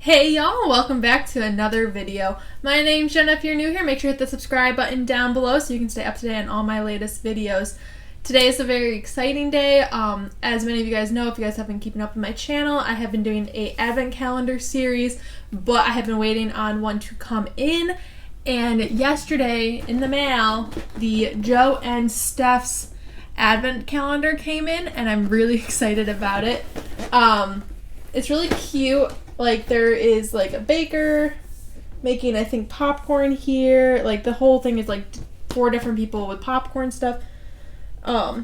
Hey y'all, welcome back to another video. My name's Jenna. If you're new here, make sure to hit the subscribe button down below so you can stay up to date on all my latest videos. Today is a very exciting day. As many of you guys know, if you guys have been keeping up with my channel, I have been doing a advent calendar series, but I have been waiting on one to come in. And yesterday in the mail, the Joe and Steph's advent calendar came in, and I'm really excited about it. It's really cute. Like, there is like a baker making, I think, popcorn here. Like, the whole thing is like 4 different people with popcorn stuff,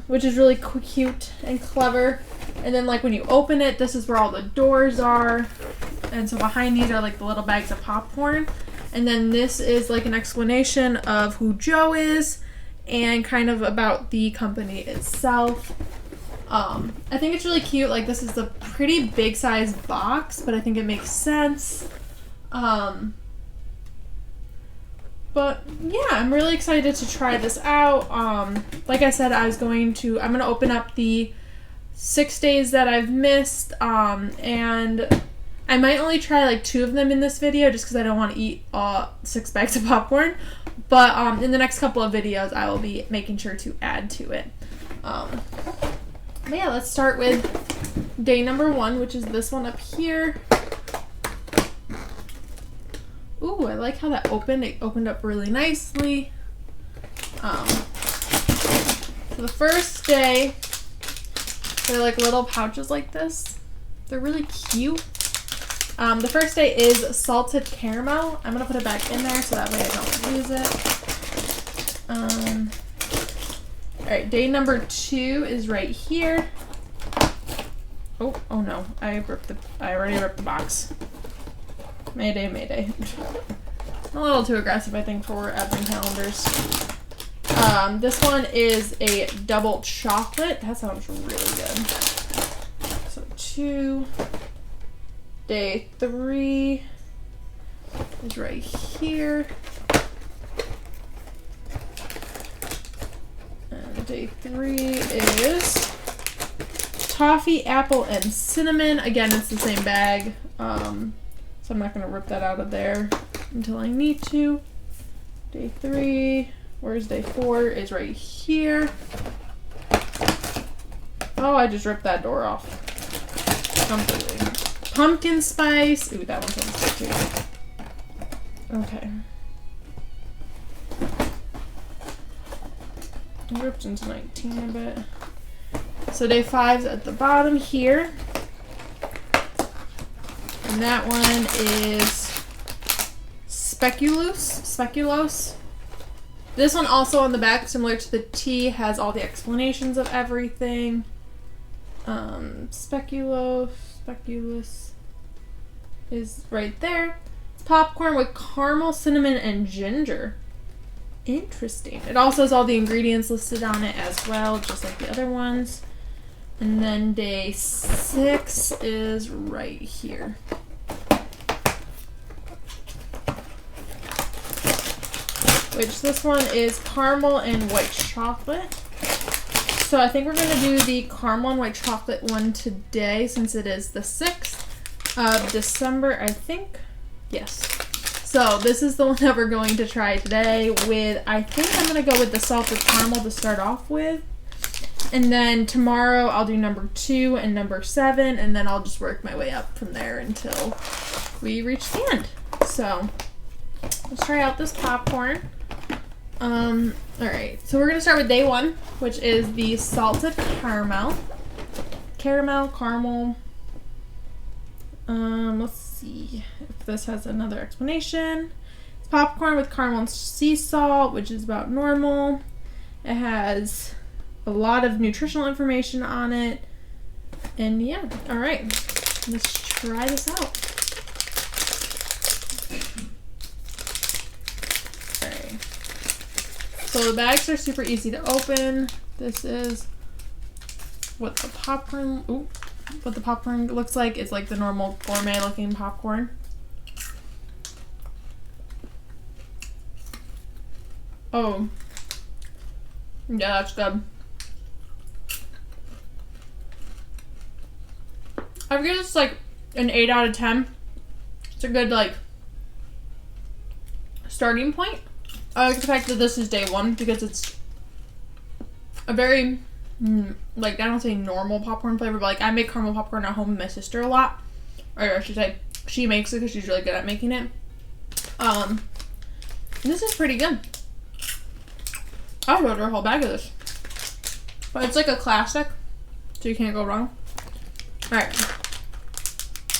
which is really cute and clever. And then, like, when you open it, this is where all the doors are. And so behind these are like the little bags of popcorn. And then this is like an explanation of who Joe is and kind of about the company itself. I think it's really cute. Like, this is a pretty big size box, but I think it makes sense. But yeah, I'm really excited to try this out. Like I said, I'm going to open up the 6 days that I've missed, and I might only try like 2 of them in this video just because I don't want to eat 6 bags of popcorn. But in the next couple of videos, I will be making sure to add to it. But yeah, let's start with day number 1, which is this one up here. Ooh, I like how that opened. It opened up really nicely. So the first day, they're like little pouches like this. They're really cute. The first day is salted caramel. I'm going to put it back in there so that way I don't lose it. Alright, day number 2 is right here. Oh no, I already ripped the box. Mayday. A little too aggressive, I think, for advent calendars. This one is a double chocolate. That sounds really good. So 2. Day 3 is right here. And day 3 is toffee, apple, and cinnamon. Again, it's the same bag. So I'm not going to rip that out of there until I need to. Day 3, where's day 4? Is right here. Oh, I just ripped that door off completely. Pumpkin spice. Ooh, that one sounds good too. Okay. I ripped into 19 a bit. So day 5's at the bottom here. And that one is speculoos. This one also on the back, similar to the T, has all the explanations of everything. Speculoos is right there. Popcorn with caramel, cinnamon, and ginger. Interesting. It also has all the ingredients listed on it as well, just like the other ones. And then day 6 is right here. Which this one is caramel and white chocolate. So I think we're going to do the caramel and white chocolate one today since it is the 6th of December, I think. Yes. So this is the one that we're going to try today with, I think I'm going to go with the salted caramel to start off with. And then tomorrow I'll do number 2 and number 7, and then I'll just work my way up from there until we reach the end. So let's try out this popcorn. Alright, so we're going to start with day 1, which is the salted caramel. Caramel. Let's see if this has another explanation. It's popcorn with caramel and sea salt, which is about normal. It has a lot of nutritional information on it. And yeah, alright. Let's try this out. Alright. So the bags are super easy to open. This is what the popcorn looks like. It's like the normal gourmet looking popcorn. Oh. Yeah, that's good. I would give this like an 8 out of 10. It's a good, like, starting point. I like the fact that this is day 1 because it's a very, like, I don't say normal popcorn flavor, but, like, I make caramel popcorn at home with my sister a lot. Or I should say, she makes it because she's really good at making it. This is pretty good. I'll order a whole bag of this. But it's like a classic, so you can't go wrong. Alright.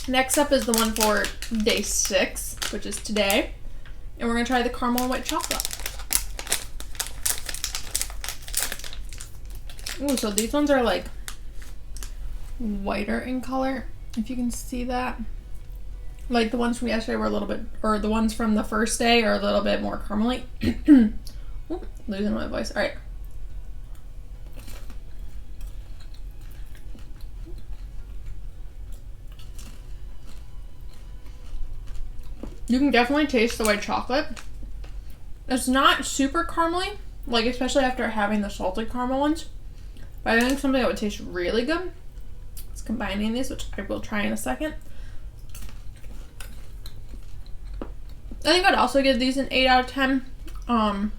Next up is the one for day 6, which is today. And we're going to try the caramel and white chocolate. Ooh, so these ones are like whiter in color, if you can see that. Like the ones from yesterday were a little bit, or the ones from the first day are a little bit more caramely. Ooh, losing my voice. Alright. You can definitely taste the white chocolate. It's not super caramely, like especially after having the salted caramel ones. But I think something that would taste really good is combining these, which I will try in a second. I think I'd also give these an 8 out of 10.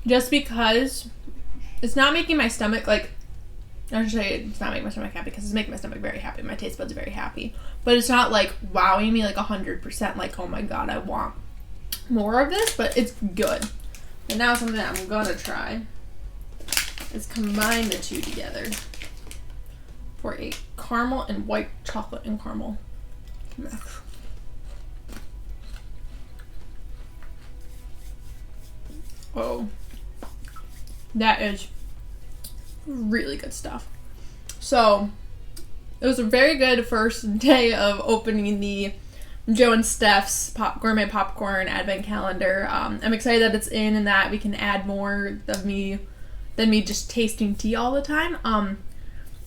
Just because it's not making my stomach, like, I should say it's not making my stomach happy because it's making my stomach very happy. My taste buds are very happy. But it's not like wowing me like 100%, like, oh my god, I want more of this, but it's good. And now something that I'm gonna try is combine the two together for a caramel and white chocolate and caramel mash. Oh, that is really good stuff. So it was a very good first day of opening the Joe and Steph's gourmet popcorn advent calendar. I'm excited that it's in and that we can add more of me than me just tasting tea all the time. I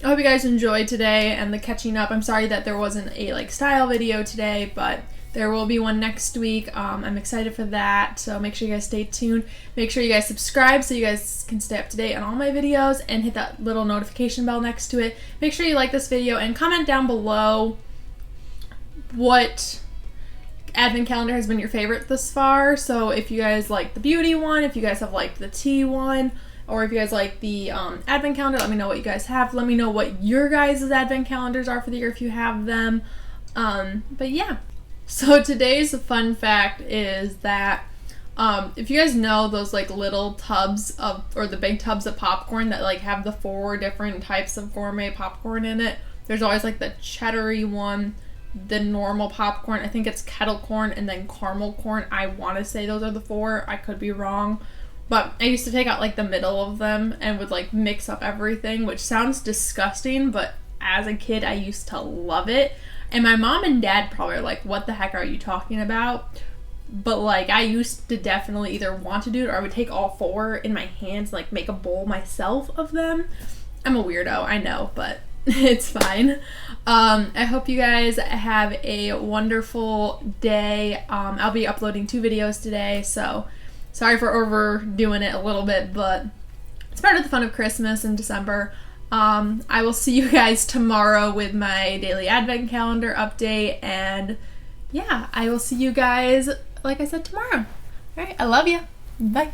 hope you guys enjoyed today and the catching up. I'm sorry that there wasn't a like style video today, but there will be one next week. I'm excited for that, so make sure you guys stay tuned. Make sure you guys subscribe so you guys can stay up to date on all my videos and hit that little notification bell next to it. Make sure you like this video and comment down below what advent calendar has been your favorite this far. So if you guys like the beauty one, if you guys have liked the tea one, or if you guys like the advent calendar, let me know what you guys have. Let me know what your guys' advent calendars are for the year if you have them. But yeah. So today's fun fact is that if you guys know those like little tubs of, or the big tubs of popcorn that like have the 4 different types of gourmet popcorn in it, there's always like the cheddary one, the normal popcorn, I think it's kettle corn, and then caramel corn. I want to say those are the 4. I could be wrong. But I used to take out like the middle of them and would like mix up everything, which sounds disgusting, but as a kid I used to love it. And my mom and dad probably are like, what the heck are you talking about? But like I used to definitely either want to do it or I would take all 4 in my hands and like make a bowl myself of them. I'm a weirdo, I know, but it's fine. I hope you guys have a wonderful day. I'll be uploading 2 videos today, so sorry for overdoing it a little bit, but it's part of the fun of Christmas in December. I will see you guys tomorrow with my daily advent calendar update, and yeah, I will see you guys, like I said, tomorrow. All right, I love you. Bye.